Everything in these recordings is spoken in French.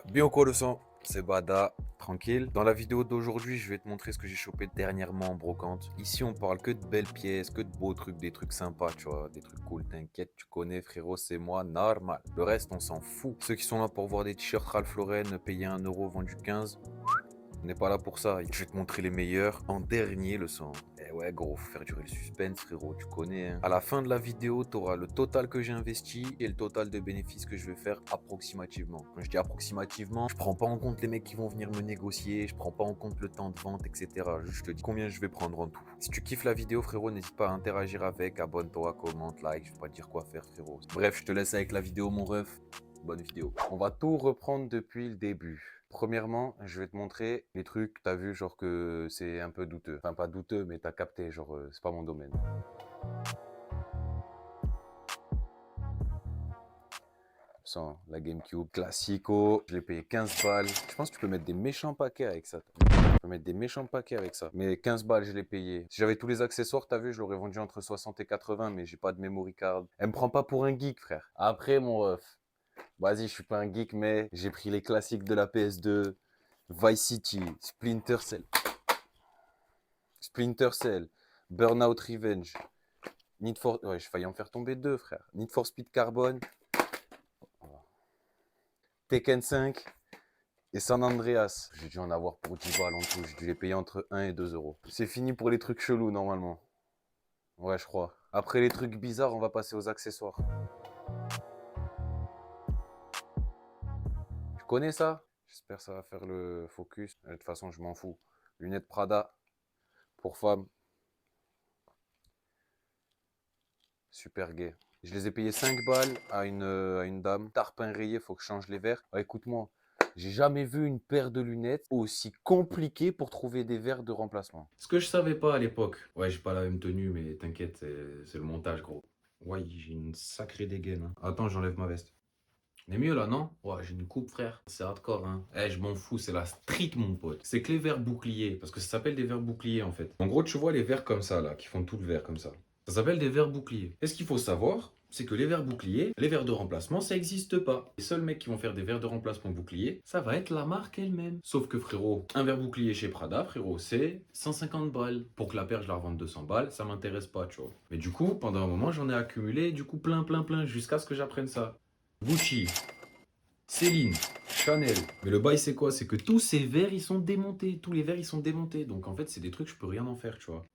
Bien quoi le sang, c'est Bada, tranquille. Dans la vidéo d'aujourd'hui, je vais te montrer ce que j'ai chopé dernièrement en brocante. Ici, on parle que de belles pièces, que de beaux trucs, des trucs sympas, tu vois, des trucs cool. T'inquiète, tu connais, frérot, c'est moi, normal. Le reste, on s'en fout. Ceux qui sont là pour voir des t-shirts Ralph Lauren payés 1 € vendus 15, on n'est pas là pour ça. Je vais te montrer les meilleurs en dernier le sang. Eh ouais gros, faut faire durer le suspense frérot, tu connais hein. À la fin de la vidéo, tu auras le total que j'ai investi et le total de bénéfices que je vais faire approximativement. Quand je dis approximativement, je prends pas en compte les mecs qui vont venir me négocier, je prends pas en compte le temps de vente, etc. Juste je te dis combien je vais prendre en tout. Si tu kiffes la vidéo frérot, n'hésite pas à interagir avec, abonne-toi, commente, like, je vais pas te dire quoi faire frérot. Bref, je te laisse avec la vidéo mon ref. Bonne vidéo. On va tout reprendre depuis le début. Premièrement, je vais te montrer les trucs, t'as vu, genre que c'est un peu douteux. Enfin, pas douteux, mais t'as capté, genre, c'est pas mon domaine. Sans la GameCube Classico, je l'ai payé 15 balles. Je pense que tu peux mettre des méchants paquets avec ça. Tu peux mettre des méchants paquets avec ça. Mais 15 balles, je l'ai payé. Si j'avais tous les accessoires, t'as vu, je l'aurais vendu entre 60 et 80, mais j'ai pas de memory card. Elle me prend pas pour un geek, frère. Après, mon ref. Vas-y, je suis pas un geek, mais j'ai pris les classiques de la PS2. Vice City, Splinter Cell, Burnout Revenge, Need for... Ouais, j'ai failli en faire tomber deux, frère. Need for Speed Carbone, Tekken 5 et San Andreas. J'ai dû en avoir pour 10 balles en tout. J'ai dû les payer entre 1 et 2 euros. C'est fini pour les trucs chelous, normalement. Ouais, je crois. Après les trucs bizarres, on va passer aux accessoires. Tu connais ça? J'espère que ça va faire le focus. De toute façon, je m'en fous. Lunettes Prada pour femmes. Super gay. Je les ai payés 5 balles à une dame. Tarpin rayé, faut que je change les verres. Ah, écoute-moi, j'ai jamais vu une paire de lunettes aussi compliquée pour trouver des verres de remplacement. Ce que je savais pas à l'époque. Ouais, j'ai pas la même tenue, mais t'inquiète, c'est le montage, gros. Ouais, j'ai une sacrée dégaine. Hein. Attends, j'enlève ma veste. On est mieux là, non? Ouais, j'ai une coupe, frère. C'est hardcore, hein. Eh, je m'en fous, c'est la street, mon pote. C'est que les verres boucliers, parce que ça s'appelle des verres boucliers, en fait. En gros, tu vois les verres comme ça, là, qui font tout le verre comme ça. Ça s'appelle des verres boucliers. Et ce qu'il faut savoir, c'est que les verres boucliers, les verres de remplacement, ça n'existe pas. Les seuls mecs qui vont faire des verres de remplacement boucliers, ça va être la marque elle-même. Sauf que, frérot, un verre bouclier chez Prada, frérot, c'est 150 balles. Pour que la paire, je la revende 200 balles, ça m'intéresse pas, tu vois. Mais du coup, pendant un moment, j'en ai accumulé, du coup, plein, jusqu'à ce que j'apprenne ça. Gucci, Céline, Chanel. Mais le bail, c'est quoi? C'est que tous ces verres, ils sont démontés. Tous les verres, ils sont démontés. Donc, en fait, c'est des trucs, je peux rien en faire, tu vois.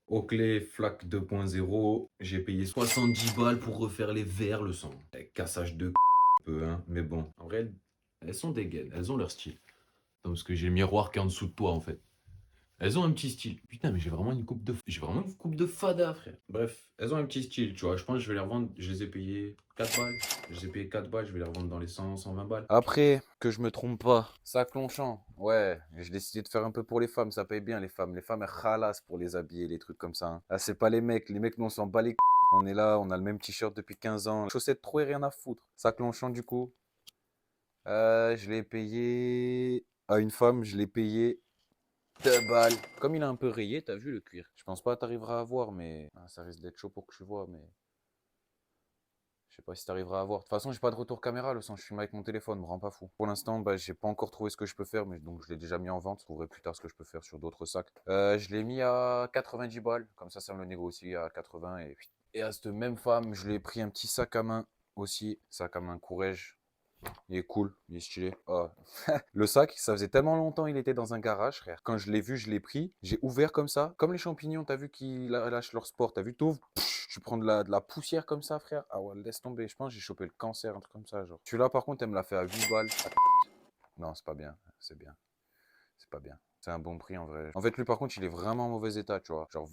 Oakley Flac 2.0, j'ai payé 70 balles pour refaire les verres, le sang. Cassage de un peu, hein. Mais bon, en vrai, elles sont dégaines. Elles ont leur style. Non, parce que j'ai le miroir qui est en dessous de toi, en fait. Elles ont un petit style. Putain, mais j'ai vraiment une coupe de fada, frère. Bref, elles ont un petit style, tu vois. Je pense que je vais les revendre. Je les ai payées 4 balles. Je les ai payées 4 balles. Je vais les revendre dans les 100, 120 balles. Après, que je me trompe pas. Sac Longchamp. Ouais, j'ai décidé de faire un peu pour les femmes. Ça paye bien, les femmes. Les femmes, elles ralassent pour les habiller, les trucs comme ça. Hein. Ah, c'est pas les mecs. Les mecs, nous, on s'en bat les On est là, on a le même t-shirt depuis 15 ans. Chaussettes trop et rien à foutre. Sac Longchamp, du coup. Je l'ai payé à une femme. Je l'ai payé 2 balles. Comme il a un peu rayé, t'as vu le cuir. Je pense pas que t'arriveras à voir, mais ça risque d'être chaud pour que tu vois, mais je sais pas si t'arriveras à voir. De toute façon, j'ai pas de retour caméra, le sens je filme avec mon téléphone, me rends pas fou. Pour l'instant, bah, j'ai pas encore trouvé ce que je peux faire, mais donc je l'ai déjà mis en vente. Je trouverai plus tard ce que je peux faire sur d'autres sacs. Je l'ai mis à 90 balles, comme ça me le négocie à 80 et à cette même femme, je lui ai pris un petit sac à main aussi, sac à main Courrèges. Il est cool, il est stylé. Oh. Le sac, ça faisait tellement longtemps il était dans un garage, frère. Quand je l'ai vu, je l'ai pris. J'ai ouvert comme ça. Comme les champignons, t'as vu qu'ils lâchent leur sport. T'as vu, t'ouvres, tu prends de la poussière comme ça, frère. Ah ouais, laisse tomber. Je pense que j'ai chopé le cancer, un truc comme ça, genre. Celui-là, par contre, elle me l'a fait à 8 balles. Non, c'est pas bien. C'est bien. C'est pas bien. C'est un bon prix en vrai. En fait, lui, par contre, il est vraiment en mauvais état, tu vois. Genre,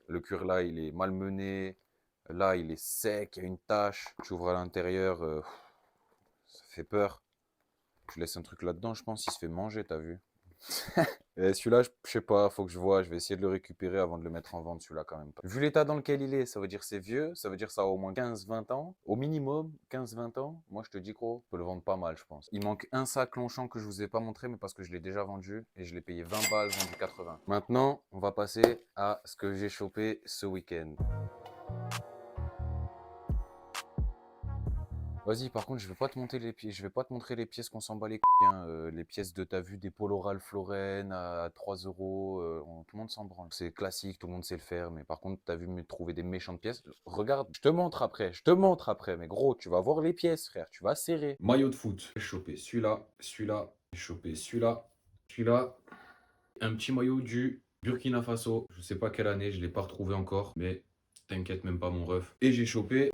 le cuir là, il est malmené. Là, il est sec, il y a une tache. Tu ouvres à l'intérieur, ça fait peur. Tu laisses un truc là-dedans, je pense, il se fait manger, t'as vu. Et celui-là, je sais pas, faut que je vois, je vais essayer de le récupérer avant de le mettre en vente, celui-là quand même. Vu l'état dans lequel il est, ça veut dire c'est vieux, ça veut dire ça a au moins 15-20 ans, au minimum 15-20 ans. Moi, je te dis gros, je peux le vendre pas mal, je pense. Il manque un sac Longchamp que je vous ai pas montré, mais parce que je l'ai déjà vendu et je l'ai payé 20 balles, vendu 80. Maintenant, on va passer à ce que j'ai chopé ce week-end. Vas-y, par contre, je vais pas te monter les pièces, je vais pas te montrer les pièces qu'on s'en bat les couilles, hein. Les pièces de t'as vu des Polo Ralph Lauren à 3 euros, tout le monde s'en branle. C'est classique, tout le monde sait le faire, mais par contre, t'as vu me trouver des méchantes pièces. Regarde, je te montre après, mais gros, tu vas voir les pièces, frère, tu vas serrer. Maillot de foot. J'ai chopé celui-là, celui-là, j'ai chopé celui-là, celui-là. Un petit maillot du Burkina Faso. Je sais pas quelle année, je l'ai pas retrouvé encore, mais t'inquiète même pas mon ref. Et j'ai chopé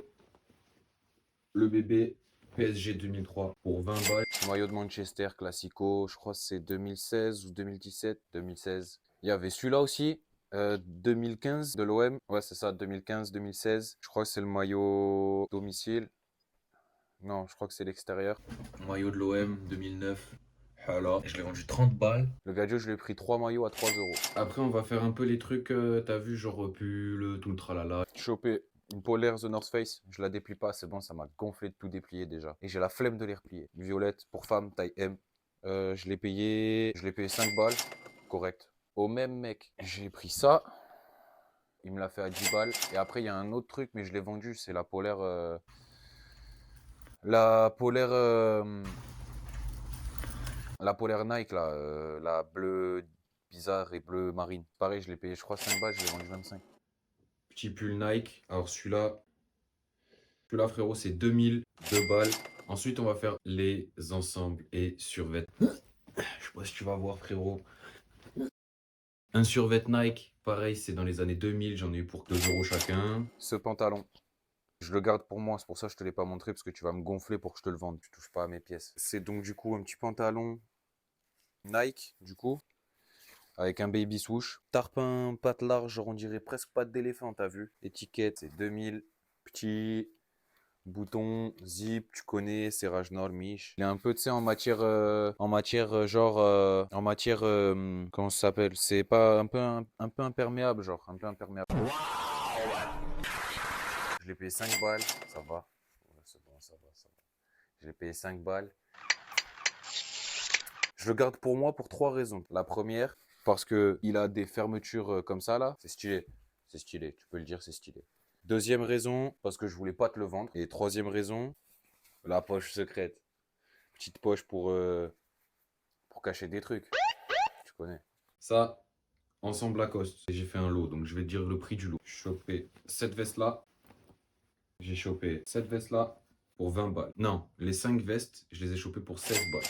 le bébé PSG 2003 pour 20 balles. Maillot de Manchester, Classico, je crois que c'est 2016 ou 2017, 2016. Il y avait celui-là aussi, 2015 de l'OM. Ouais, c'est ça, 2015-2016. Je crois que c'est le maillot domicile. Non, je crois que c'est l'extérieur. Maillot de l'OM 2009. Alors, je l'ai vendu 30 balles. Le Gadio, je lui ai pris 3 maillots à 3 euros. Après, on va faire un peu les trucs, t'as vu, genre pull, tout le tralala. Chopé une polaire The North Face, je la déplie pas, c'est bon, ça m'a gonflé de tout déplier déjà. Et j'ai la flemme de les replier. Violette pour femme, taille M. Je l'ai payé 5 balles, correct. Au même mec, j'ai pris ça. Il me l'a fait à 10 balles. Et après, il y a un autre truc, mais je l'ai vendu. C'est la polaire. La polaire. La polaire Nike, là. La bleue bizarre et bleu marine. Pareil, je l'ai payé, je crois, 5 balles. Je l'ai vendu 25. Petit pull Nike. Alors celui-là frérot, c'est 2002 balles. Ensuite, on va faire les ensembles et survêtements. Je sais pas si tu vas voir frérot. Un survêt Nike, pareil, c'est dans les années 2000. J'en ai eu pour 2 euros chacun. Ce pantalon, je le garde pour moi, c'est pour ça que je te l'ai pas montré, parce que tu vas me gonfler pour que je te le vende. Tu touches pas à mes pièces. C'est donc du coup un petit pantalon Nike, du coup, avec un baby swoosh. Tarpin, patte large, genre on dirait presque patte d'éléphant, t'as vu. Étiquette, c'est 2000. Petit bouton, zip, tu connais, serrage Miche. Il est un peu, tu sais, comment ça s'appelle? C'est pas un peu imperméable, genre, un peu imperméable. Je l'ai payé 5 balles, ça va. Ouais, c'est bon, ça va, ça va. Je l'ai payé 5 balles. Je le garde pour moi pour 3 raisons. La première, parce que il a des fermetures comme ça là. C'est stylé. C'est stylé, tu peux le dire, c'est stylé. Deuxième raison, parce que je voulais pas te le vendre. Et troisième raison, la poche secrète. Petite poche pour cacher des trucs. Tu connais. Ça, ensemble Lacoste. J'ai fait un lot, donc je vais te dire le prix du lot. J'ai chopé cette veste-là. J'ai chopé cette veste-là pour 20 balles. Non, les 5 vestes, je les ai chopées pour 16 balles.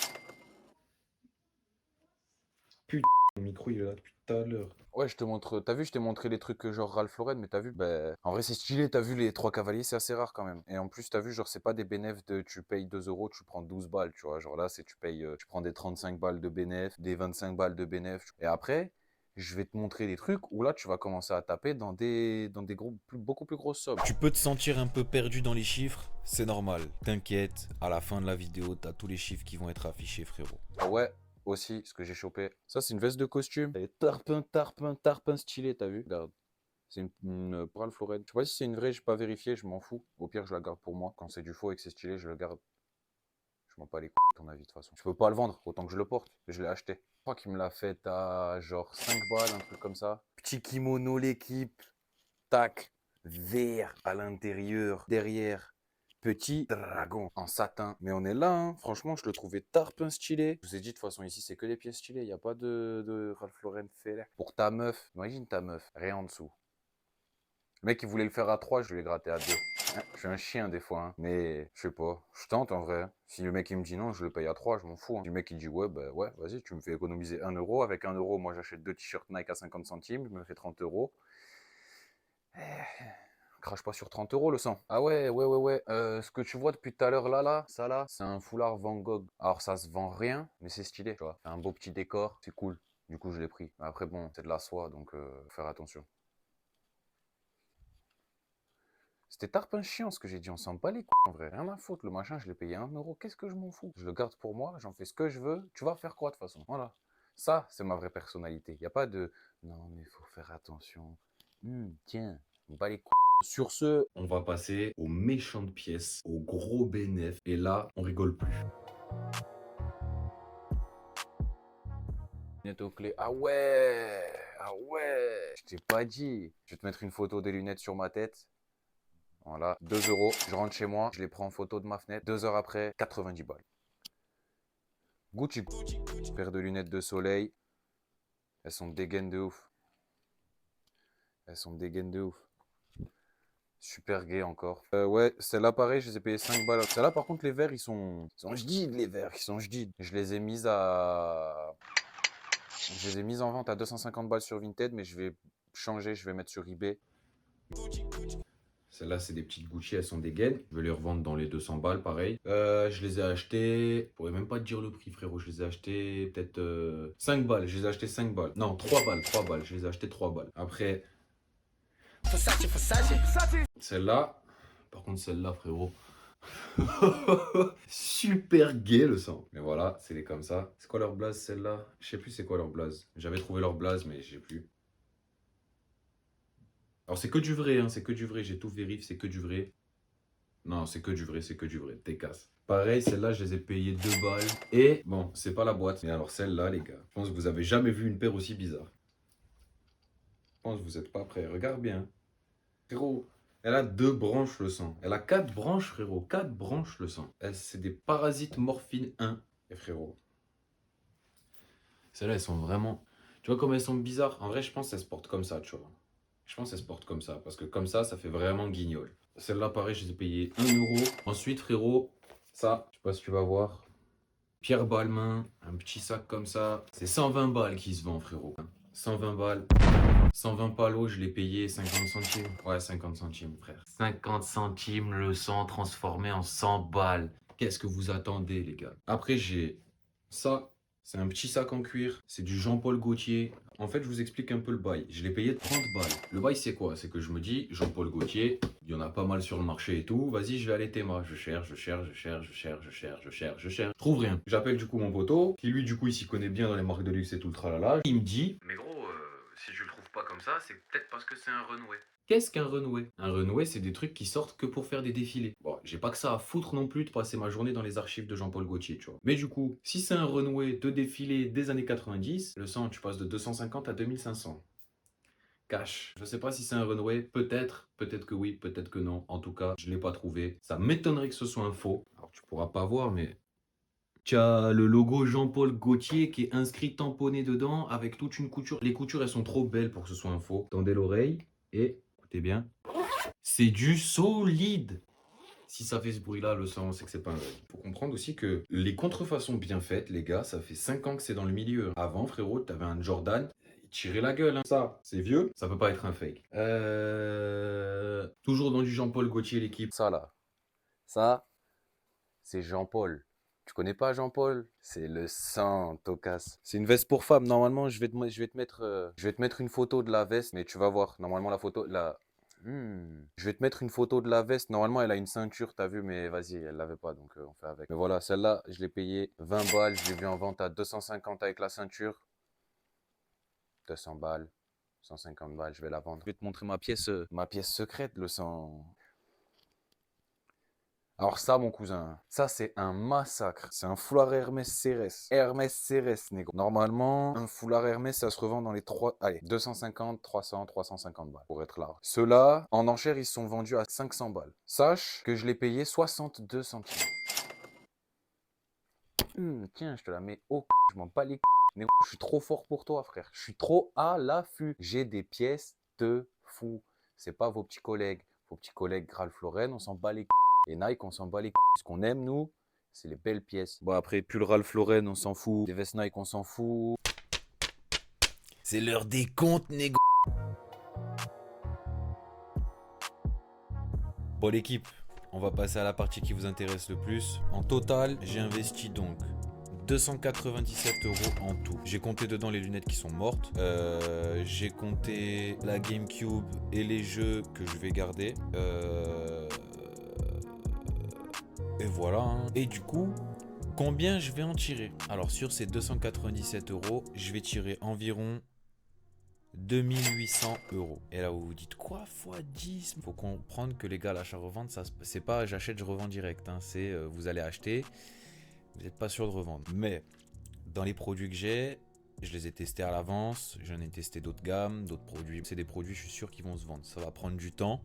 Putain, le micro il est là depuis tout à l'heure. Ouais, je te montre. T'as vu, je t'ai montré les trucs genre Ralph Lauren, mais t'as vu, ben, en vrai, c'est stylé. T'as vu, les 3 cavaliers, c'est assez rare quand même. Et en plus, t'as vu, genre, c'est pas des bénéfices de tu payes 2 euros, tu prends 12 balles, tu vois. Genre là, c'est tu payes, tu prends des 35 balles de bénéfices, des 25 balles de bénéfices. Et après, je vais te montrer des trucs où là, tu vas commencer à taper dans des groupes beaucoup plus grosses sommes. Tu peux te sentir un peu perdu dans les chiffres, c'est normal. T'inquiète, à la fin de la vidéo, t'as tous les chiffres qui vont être affichés, frérot. Ah ouais, aussi, ce que j'ai chopé. Ça, c'est une veste de costume. Elle est tarpin stylé, t'as vu? Regarde. C'est une Ralph Lauren. Je sais pas si c'est une vraie, j'ai pas vérifié, je m'en fous. Au pire, je la garde pour moi. Quand c'est du faux et que c'est stylé, je le garde. Je m'en bats les couilles, ton avis, de toute façon. Je peux pas le vendre, autant que je le porte. Je l'ai acheté. Je crois qu'il me l'a fait à genre 5 balles, un truc comme ça. Petit kimono, l'équipe. Tac. Vert à l'intérieur. Derrière. Petit dragon en satin. Mais on est là, hein. Franchement, je le trouvais tarpin stylé. Je vous ai dit, de toute façon, ici, c'est que des pièces stylées. Il n'y a pas de Ralph Lauren fait. Pour ta meuf, imagine ta meuf, rien en dessous. Le mec, il voulait le faire à 3, je lui ai gratté à 2. Je suis un chien des fois, hein. Mais je sais pas. Je tente en vrai. Si le mec il me dit non, je le paye à 3, je m'en fous, hein. Si le mec il dit ouais, bah ouais, vas-y, tu me fais économiser 1 euro. Avec 1 euro, moi j'achète 2 t-shirts Nike à 50 centimes, je me fais 30 euros. Crache pas sur 30 euros le sang. Ah ouais. Ce que tu vois depuis tout à l'heure là, ça là, c'est un foulard Van Gogh. Alors ça se vend rien, mais c'est stylé, tu vois. C'est un beau petit décor, c'est cool. Du coup, je l'ai pris. Après, bon, c'est de la soie, donc faut faire attention. C'était tarpin chiant ce que j'ai dit, on s'en bat les couilles en vrai, rien à foutre, le machin je l'ai payé 1 euro, qu'est-ce que je m'en fous? Je le garde pour moi, j'en fais ce que je veux, tu vas faire quoi de toute façon? Voilà, ça c'est ma vraie personnalité, y a pas de non mais faut faire attention, tiens, on bat les couilles. Sur ce, On va passer aux méchantes pièces, aux gros bénéfices. Et là, on rigole plus. lunettes aux clés, ah ouais, je t'ai pas dit, je vais te mettre une photo des lunettes sur ma tête, Voilà, 2 euros. Je rentre chez moi, je les prends en photo de ma fenêtre. 2 heures après, 90 balles. Gucci, paire de lunettes de soleil. Elles sont dégaines de ouf. Elles sont dégaines de ouf. Super gay encore. Ouais, celle-là pareil, je les ai payées 5 balles. Celle-là par contre, les verres, ils sont jdides, les verres, ils sont jdides. Je les ai mises à... Je les ai mises en vente à 250 balles sur Vinted, mais je vais changer, je vais mettre sur eBay. Celles-là, c'est des petites Gucci, elles sont dégaines. Je vais les revendre dans les 200 balles, pareil. Je les ai achetées. Je pourrais même pas te dire le prix, frérot. Je les ai achetées peut-être 5 balles. Je les ai achetées 5 balles. Non, 3 balles, 3 balles. Je les ai achetées 3 balles. Après, celle-là. Par contre, celle-là, frérot. Super gay le sang. Mais voilà, c'est les comme ça. C'est quoi leur blaze, celle-là? Je sais plus c'est quoi leur blaze. J'avais trouvé leur blaze, mais je sais plus. Alors, c'est que du vrai, hein. C'est que du vrai. J'ai tout vérifié, c'est que du vrai. Non, c'est que du vrai, c'est que du vrai. T'es casse. Pareil, celle-là, je les ai payées 2 balles. Et bon, c'est pas la boîte. Mais alors, celle-là, les gars, je pense que vous avez jamais vu une paire aussi bizarre. Je pense que vous êtes pas prêts. Regarde bien. Frérot, elle a 2 branches le sang. Elle a 4 branches, frérot. 4 branches le sang. C'est des parasites morphine 1. Et frérot. Celles-là, elles sont vraiment. Tu vois comme elles sont bizarres? En vrai, je pense qu'elles se portent comme ça, tu vois. Je pense qu'elles se portent comme ça. Parce que comme ça fait vraiment guignol. Celle-là, pareil, je les ai payées 1 euro. Ensuite, frérot, ça, je sais pas si tu vas voir. Pierre Balmain, un petit sac comme ça. C'est 120 balles qui se vend, frérot. 120 balles. 120 palos, je l'ai payé 50 centimes. Ouais, 50 centimes, frère. 50 centimes le sang transformé en 100 balles. Qu'est-ce que vous attendez, les gars? Après, j'ai ça. C'est un petit sac en cuir. C'est du Jean-Paul Gaultier. En fait, je vous explique un peu le bail. Je l'ai payé 30 balles. Le bail, c'est quoi? C'est que je me dis, Jean-Paul Gaultier, il y en a pas mal sur le marché et tout. Vas-y, je vais aller Théma. Je cherche, je cherche, je cherche, je cherche, je cherche, je cherche, je cherche. Je trouve rien. J'appelle du coup mon poteau, qui lui, du coup, il s'y connaît bien dans les marques de luxe et tout le tralala. Il me dit, mais gros, si je le trouve pas comme ça, c'est peut-être parce que c'est un runway. Qu'est-ce qu'un runway? Un runway, c'est des trucs qui sortent que pour faire des défilés. Bon, j'ai pas que ça à foutre non plus de passer ma journée dans les archives de Jean-Paul Gaultier, tu vois. Mais du coup, si c'est un runway de défilé des années 90, le sang, tu passes de 250 à 2500. Cash. Je sais pas si c'est un runway, peut-être que oui, peut-être que non. En tout cas, je l'ai pas trouvé. Ça m'étonnerait que ce soit un faux. Alors tu pourras pas voir, mais tu as le logo Jean-Paul Gaultier qui est inscrit tamponné dedans avec toute une couture. Les coutures, elles sont trop belles pour que ce soit un faux. Tendez l'oreille et écoutez bien. C'est du solide. Si ça fait ce bruit-là, le sang, c'est que c'est pas un vrai. Faut comprendre aussi que les contrefaçons bien faites, les gars, ça fait 5 ans que c'est dans le milieu. Avant, frérot, t'avais un Jordan, il tirait la gueule. Hein. Ça, c'est vieux, ça peut pas être un fake. Toujours dans du Jean-Paul Gaultier, l'équipe. Ça là, ça, c'est Jean-Paul. Tu connais pas Jean-Paul? C'est le sang, Tokas. C'est une veste pour femme. Normalement, je vais te mettre une photo de la veste, mais tu vas voir. Normalement, la photo, Je vais te mettre une photo de la veste. Normalement, elle a une ceinture, t'as vu, mais vas-y, elle l'avait pas, donc on fait avec. Mais voilà, celle-là, je l'ai payée 20 balles. Je l'ai vue en vente à 250 avec la ceinture. 200 balles, 150 balles, je vais la vendre. Je vais te montrer ma pièce secrète, le sang. Alors ça, mon cousin, ça c'est un massacre. C'est un foulard Hermès Cérès. Hermès Cérès, négro. Normalement, un foulard Hermès, ça se revend dans les 250, 300, 350 balles, pour être large. Ceux-là, en enchère, ils sont vendus à 500 balles. Sache que je l'ai payé 62 centimes. Tiens, je te la mets au je m'en bats les négro, je suis trop fort pour toi, frère. Je suis trop à l'affût. J'ai des pièces de fou. C'est pas vos petits collègues. Vos petits collègues Ralph Lauren, on s'en bat les et Nike, on s'en bat les couilles. Ce qu'on aime, nous, c'est les belles pièces. Bon, après, pull Ralph Lauren, on s'en fout. Les vestes Nike, on s'en fout. C'est l'heure des comptes, négo. Bon, l'équipe, on va passer à la partie qui vous intéresse le plus. En total, j'ai investi donc 297 € en tout. J'ai compté dedans les lunettes qui sont mortes. J'ai compté la GameCube et les jeux que je vais garder. Et voilà. Hein. Et du coup, combien je vais en tirer? Alors sur ces 297 €, je vais tirer environ 2800 €. Et là vous vous dites quoi fois 10? Faut comprendre que les gars, l'achat-revente, ça c'est pas j'achète, je revends direct. Hein. C'est vous allez acheter, vous n'êtes pas sûr de revendre. Mais dans les produits que j'ai, je les ai testés à l'avance. J'en ai testé d'autres gammes, d'autres produits. C'est des produits, je suis sûr qu'ils vont se vendre. Ça va prendre du temps.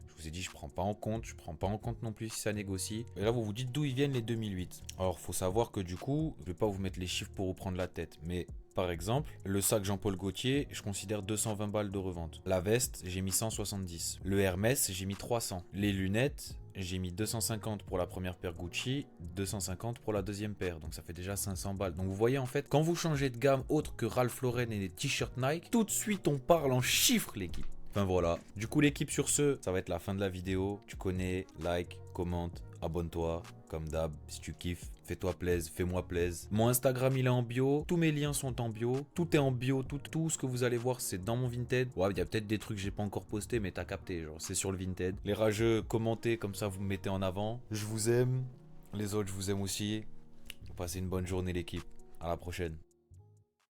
Je vous ai dit, je prends pas en compte. Je prends pas en compte non plus si ça négocie. Et là, vous vous dites d'où ils viennent les 2008. Alors, faut savoir que du coup, je vais pas vous mettre les chiffres pour vous prendre la tête. Mais par exemple, le sac Jean-Paul Gaultier, je considère 220 balles de revente. La veste, j'ai mis 170. Le Hermès, j'ai mis 300. Les lunettes, j'ai mis 250 pour la première paire Gucci, 250 pour la deuxième paire. Donc ça fait déjà 500 balles. Donc vous voyez en fait, quand vous changez de gamme autre que Ralph Lauren et les t-shirts Nike, tout de suite on parle en chiffres l'équipe. Enfin voilà. Du coup l'équipe sur ce, ça va être la fin de la vidéo. Tu connais, like, commente, abonne-toi. Comme d'hab, si tu kiffes, fais-toi plaisir, fais-moi plaisir. Mon Instagram il est en bio, tous mes liens sont en bio, tout est en bio, tout ce que vous allez voir c'est dans mon Vinted. Ouais, il y a peut-être des trucs que j'ai pas encore posté mais t'as capté, genre c'est sur le Vinted. Les rageux, commentez comme ça vous me mettez en avant. Je vous aime, les autres je vous aime aussi. Passez une bonne journée l'équipe, à la prochaine.